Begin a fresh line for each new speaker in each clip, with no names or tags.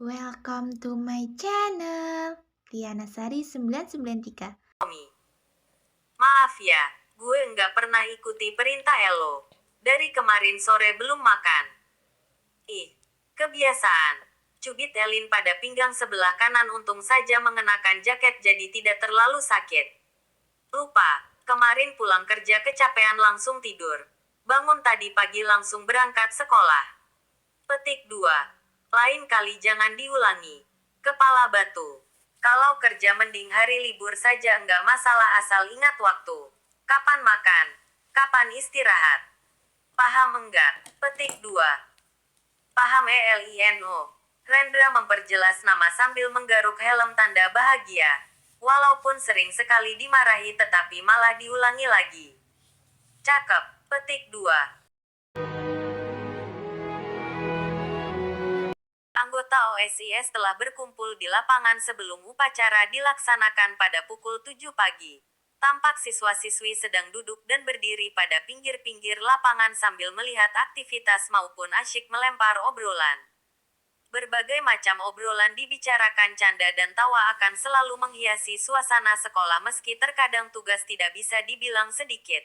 Welcome to my channel, Tiana Sari 993.
Maaf ya, gue nggak pernah ikuti perintah Elo. Dari kemarin sore belum makan. Ih, kebiasaan. Cubit Elin pada pinggang sebelah kanan untung saja mengenakan jaket jadi tidak terlalu sakit. Lupa, kemarin pulang kerja kecapean langsung tidur. Bangun tadi pagi langsung berangkat sekolah. Petik 2. Lain kali jangan diulangi. Kepala batu. Kalau kerja mending hari libur saja nggak masalah asal ingat waktu. Kapan makan? Kapan istirahat? Paham enggak? Petik 2. Paham ELINO. Rendra memperjelas nama sambil menggaruk helm tanda bahagia. Walaupun sering sekali dimarahi tetapi malah diulangi lagi. Cakep. Petik 2. Anggota OSIS telah berkumpul di lapangan sebelum upacara dilaksanakan pada pukul 7 pagi. Tampak siswa-siswi sedang duduk dan berdiri pada pinggir-pinggir lapangan sambil melihat aktivitas maupun asyik melempar obrolan. Berbagai macam obrolan dibicarakan, canda dan tawa akan selalu menghiasi suasana sekolah meski terkadang tugas tidak bisa dibilang sedikit.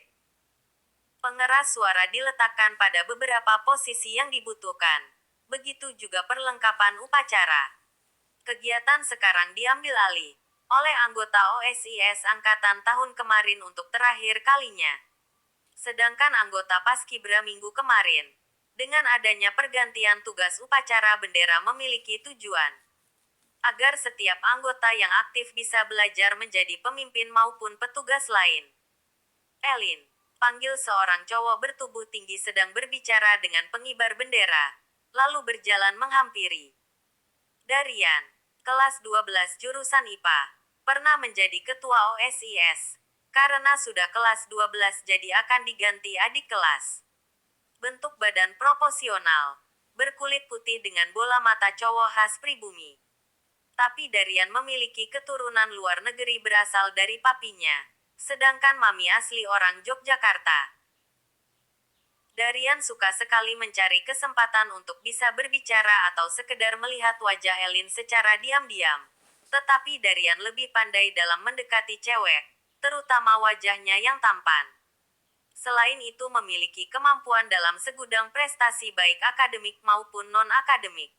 Pengeras suara diletakkan pada beberapa posisi yang dibutuhkan. Begitu juga perlengkapan upacara. Kegiatan sekarang diambil alih oleh anggota OSIS angkatan tahun kemarin untuk terakhir kalinya. Sedangkan anggota Paskibra minggu kemarin. Dengan adanya pergantian tugas upacara bendera memiliki tujuan agar setiap anggota yang aktif bisa belajar menjadi pemimpin maupun petugas lain. Elin, panggil seorang cowok bertubuh tinggi sedang berbicara dengan pengibar bendera, lalu berjalan menghampiri. Darian, kelas 12 jurusan IPA, pernah menjadi ketua OSIS. Karena sudah kelas 12 jadi akan diganti adik kelas. Bentuk badan proporsional, berkulit putih dengan bola mata cowok khas pribumi. Tapi Darian memiliki keturunan luar negeri berasal dari papinya, sedangkan mami asli orang Yogyakarta. Darian suka sekali mencari kesempatan untuk bisa berbicara atau sekedar melihat wajah Elin secara diam-diam. Tetapi Darian lebih pandai dalam mendekati cewek, terutama wajahnya yang tampan. Selain itu memiliki kemampuan dalam segudang prestasi baik akademik maupun non-akademik.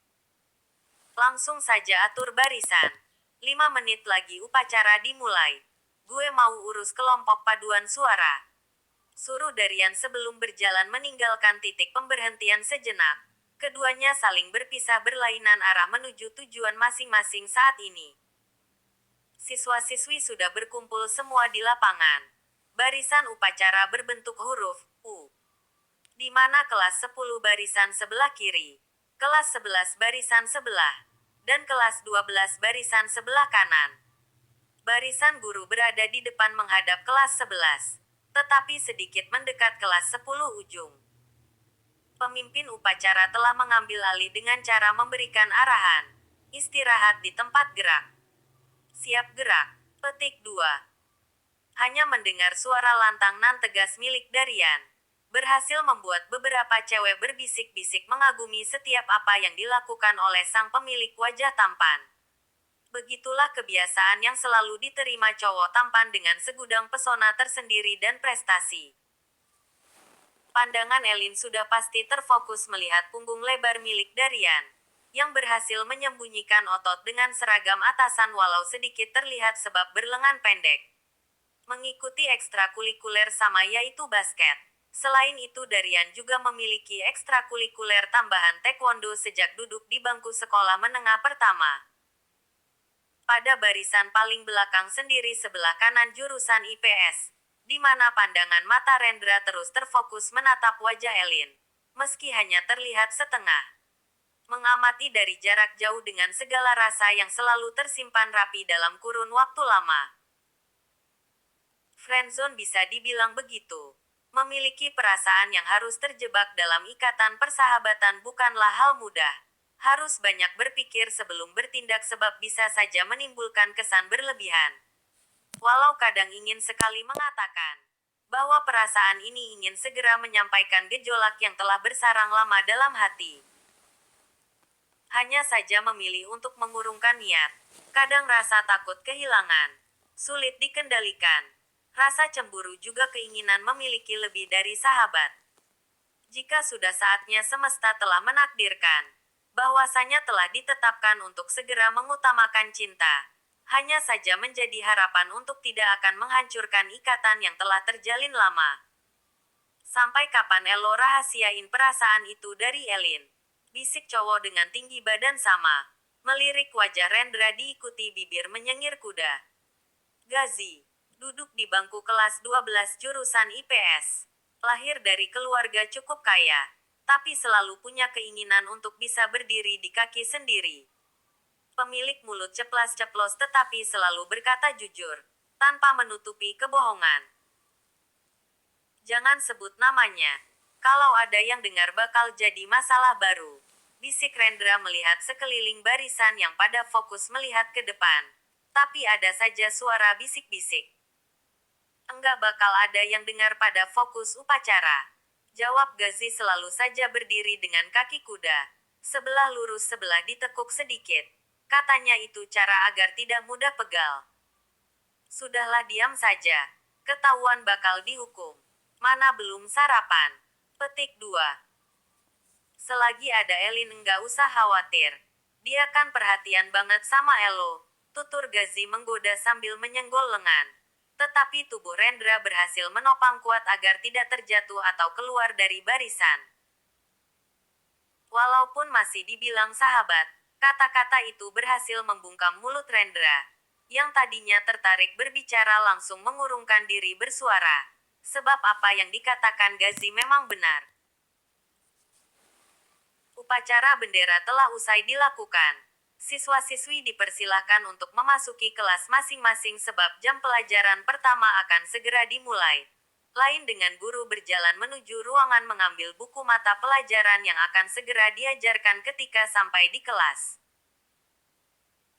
Langsung saja atur barisan. 5 menit lagi upacara dimulai. Gue mau urus kelompok paduan suara. Suruh Darian sebelum berjalan meninggalkan titik pemberhentian sejenak. Keduanya saling berpisah berlainan arah menuju tujuan masing-masing saat ini. Siswa-siswi sudah berkumpul semua di lapangan. Barisan upacara berbentuk huruf U. Di mana kelas 10 barisan sebelah kiri, kelas 11 barisan sebelah, dan kelas 12 barisan sebelah kanan. Barisan guru berada di depan menghadap kelas 11, tetapi sedikit mendekat kelas 10 ujung. Pemimpin upacara telah mengambil alih dengan cara memberikan arahan. Istirahat di tempat gerak. Siap gerak. Petik 2. Hanya mendengar suara lantang nan tegas milik Darian, berhasil membuat beberapa cewek berbisik-bisik mengagumi setiap apa yang dilakukan oleh sang pemilik wajah tampan. Begitulah kebiasaan yang selalu diterima cowok tampan dengan segudang pesona tersendiri dan prestasi. Pandangan Elin sudah pasti terfokus melihat punggung lebar milik Darian, yang berhasil menyembunyikan otot dengan seragam atasan walau sedikit terlihat sebab berlengan pendek. Mengikuti ekstrakurikuler sama yaitu basket. Selain itu Darian juga memiliki ekstrakurikuler tambahan taekwondo sejak duduk di bangku sekolah menengah pertama. Pada barisan paling belakang sendiri sebelah kanan jurusan IPS, di mana pandangan mata Rendra terus terfokus menatap wajah Elin, meski hanya terlihat setengah. Mengamati dari jarak jauh dengan segala rasa yang selalu tersimpan rapi dalam kurun waktu lama. Friendzone bisa dibilang begitu. Memiliki perasaan yang harus terjebak dalam ikatan persahabatan bukanlah hal mudah. Harus banyak berpikir sebelum bertindak sebab bisa saja menimbulkan kesan berlebihan. Walau kadang ingin sekali mengatakan bahwa perasaan ini ingin segera menyampaikan gejolak yang telah bersarang lama dalam hati. Hanya saja memilih untuk mengurungkan niat. Kadang rasa takut kehilangan, sulit dikendalikan. Rasa cemburu juga keinginan memiliki lebih dari sahabat. Jika sudah saatnya semesta telah menakdirkan bahwasanya telah ditetapkan untuk segera mengutamakan cinta, hanya saja menjadi harapan untuk tidak akan menghancurkan ikatan yang telah terjalin lama. Sampai kapan Elo rahasiain perasaan itu dari Elin? Bisik cowok dengan tinggi badan sama. Melirik wajah Rendra diikuti bibir menyengir kuda. Gazi. Duduk di bangku kelas 12 jurusan IPS. Lahir dari keluarga cukup kaya. Tapi selalu punya keinginan untuk bisa berdiri di kaki sendiri. Pemilik mulut ceplas-ceplos tetapi selalu berkata jujur. Tanpa menutupi kebohongan. Jangan sebut namanya. Kalau ada yang dengar bakal jadi masalah baru. Bisik Rendra melihat sekeliling barisan yang pada fokus melihat ke depan. Tapi ada saja suara bisik-bisik. Enggak bakal ada yang dengar pada fokus upacara. Jawab Gazi selalu saja berdiri dengan kaki kuda. Sebelah lurus sebelah ditekuk sedikit. Katanya itu cara agar tidak mudah pegal. Sudahlah diam saja. Ketahuan bakal dihukum. Mana belum sarapan? Petik 2. Selagi ada Elin enggak usah khawatir. Dia kan perhatian banget sama Elo. Tutur Gazi menggoda sambil menyenggol lengan. Tetapi tubuh Rendra berhasil menopang kuat agar tidak terjatuh atau keluar dari barisan. Walaupun masih dibilang sahabat, kata-kata itu berhasil membungkam mulut Rendra. Yang tadinya tertarik berbicara langsung mengurungkan diri bersuara. Sebab apa yang dikatakan Gazi memang benar. Upacara bendera telah usai dilakukan. Siswa-siswi dipersilahkan untuk memasuki kelas masing-masing sebab jam pelajaran pertama akan segera dimulai. Lain dengan guru berjalan menuju ruangan mengambil buku mata pelajaran yang akan segera diajarkan ketika sampai di kelas.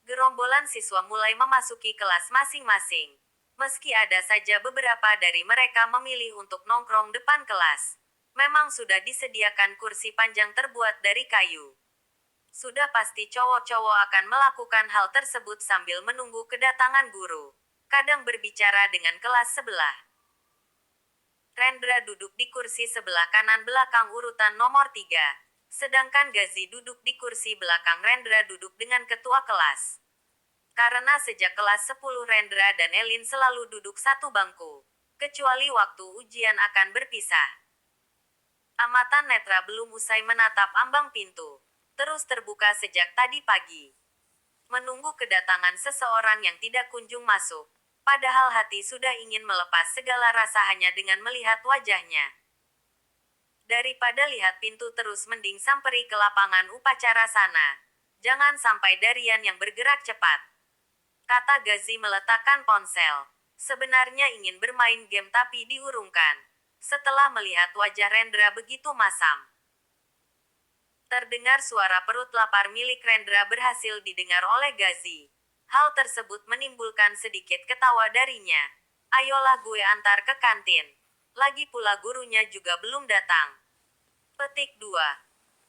Gerombolan siswa mulai memasuki kelas masing-masing. Meski ada saja beberapa dari mereka memilih untuk nongkrong depan kelas. Memang sudah disediakan kursi panjang terbuat dari kayu. Sudah pasti cowok-cowok akan melakukan hal tersebut sambil menunggu kedatangan guru. Kadang berbicara dengan kelas sebelah. Rendra duduk di kursi sebelah kanan belakang urutan nomor 3. Sedangkan Gazi duduk di kursi belakang Rendra duduk dengan ketua kelas. Karena sejak kelas 10 Rendra dan Elin selalu duduk satu bangku. Kecuali waktu ujian akan berpisah. Amatan netra belum usai menatap ambang pintu. Terus terbuka sejak tadi pagi. Menunggu kedatangan seseorang yang tidak kunjung masuk. Padahal hati sudah ingin melepas segala rasa hanya dengan melihat wajahnya. Daripada lihat pintu terus mending samperi ke lapangan upacara sana. Jangan sampai Darian yang bergerak cepat. Kata Gazi meletakkan ponsel. Sebenarnya ingin bermain game tapi diurungkan. Setelah melihat wajah Rendra begitu masam. Terdengar suara perut lapar milik Rendra berhasil didengar oleh Gazi. Hal tersebut menimbulkan sedikit ketawa darinya. Ayolah gue antar ke kantin. Lagi pula gurunya juga belum datang. Petik 2.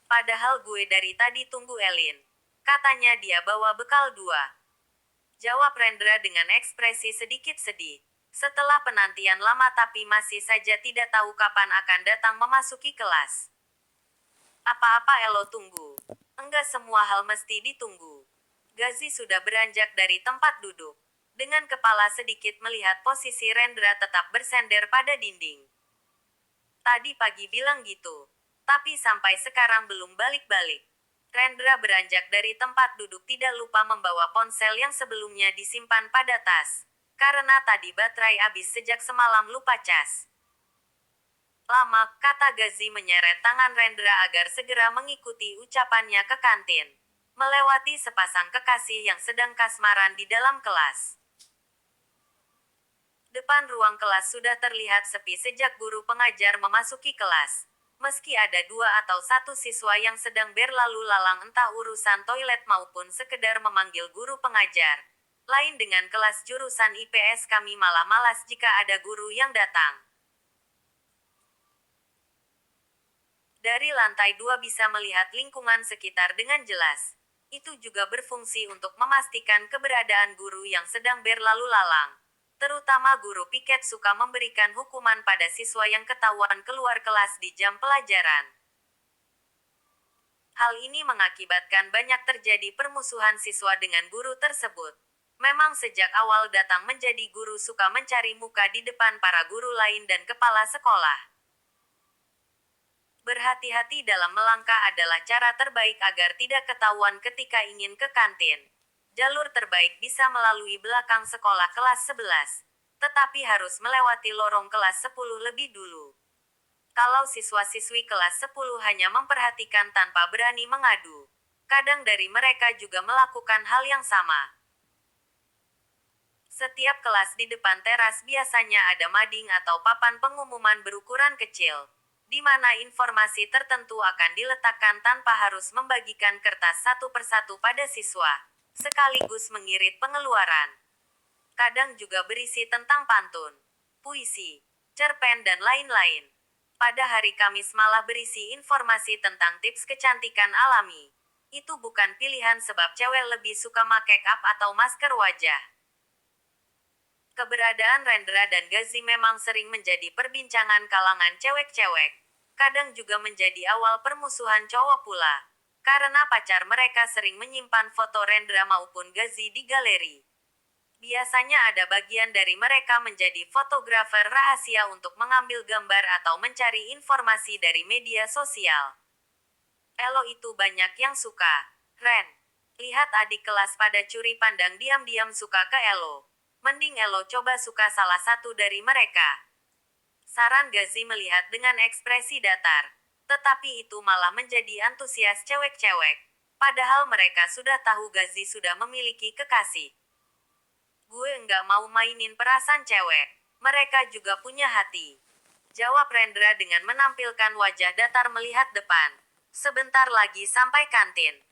Padahal gue dari tadi tunggu Elin. Katanya dia bawa bekal 2. Jawab Rendra dengan ekspresi sedikit sedih. Setelah penantian lama tapi masih saja tidak tahu kapan akan datang memasuki kelas. Apa-apa Elo tunggu. Enggak semua hal mesti ditunggu. Gazi sudah beranjak dari tempat duduk. Dengan kepala sedikit melihat posisi Rendra tetap bersender pada dinding. Tadi pagi bilang gitu. Tapi sampai sekarang belum balik-balik. Rendra beranjak dari tempat duduk tidak lupa membawa ponsel yang sebelumnya disimpan pada tas. Karena tadi baterai habis sejak semalam lupa cas. Lama, kata Gazi menyeret tangan Rendra agar segera mengikuti ucapannya ke kantin. Melewati sepasang kekasih yang sedang kasmaran di dalam kelas. Depan ruang kelas sudah terlihat sepi sejak guru pengajar memasuki kelas. Meski ada 2 atau 1 siswa yang sedang berlalu lalang entah urusan toilet maupun sekedar memanggil guru pengajar. Lain dengan kelas jurusan IPS kami malah malas jika ada guru yang datang. Dari lantai 2 bisa melihat lingkungan sekitar dengan jelas. Itu juga berfungsi untuk memastikan keberadaan guru yang sedang berlalu lalang. Terutama guru piket suka memberikan hukuman pada siswa yang ketahuan keluar kelas di jam pelajaran. Hal ini mengakibatkan banyak terjadi permusuhan siswa dengan guru tersebut. Memang sejak awal datang menjadi guru suka mencari muka di depan para guru lain dan kepala sekolah. Berhati-hati dalam melangkah adalah cara terbaik agar tidak ketahuan ketika ingin ke kantin. Jalur terbaik bisa melalui belakang sekolah kelas 11, tetapi harus melewati lorong kelas 10 lebih dulu. Kalau siswa-siswi kelas 10 hanya memperhatikan tanpa berani mengadu, kadang dari mereka juga melakukan hal yang sama. Setiap kelas di depan teras biasanya ada mading atau papan pengumuman berukuran kecil, di mana informasi tertentu akan diletakkan tanpa harus membagikan kertas satu persatu pada siswa, sekaligus mengirit pengeluaran. Kadang juga berisi tentang pantun, puisi, cerpen dan lain-lain. Pada hari Kamis malah berisi informasi tentang tips kecantikan alami. Itu bukan pilihan sebab cewek lebih suka make up atau masker wajah. Keberadaan Rendra dan Gazi memang sering menjadi perbincangan kalangan cewek-cewek. Kadang juga menjadi awal permusuhan cowok pula. Karena pacar mereka sering menyimpan foto Rendra maupun Gazi di galeri. Biasanya ada bagian dari mereka menjadi fotografer rahasia untuk mengambil gambar atau mencari informasi dari media sosial. Elo itu banyak yang suka. Ren, lihat adik kelas pada curi pandang diam-diam suka ke Elo. Mending Elo coba suka salah satu dari mereka. Saran Gazi melihat dengan ekspresi datar. Tetapi itu malah menjadi antusias cewek-cewek. Padahal mereka sudah tahu Gazi sudah memiliki kekasih. Gue nggak mau mainin perasaan cewek. Mereka juga punya hati. Jawab Rendra dengan menampilkan wajah datar melihat depan. Sebentar lagi sampai kantin.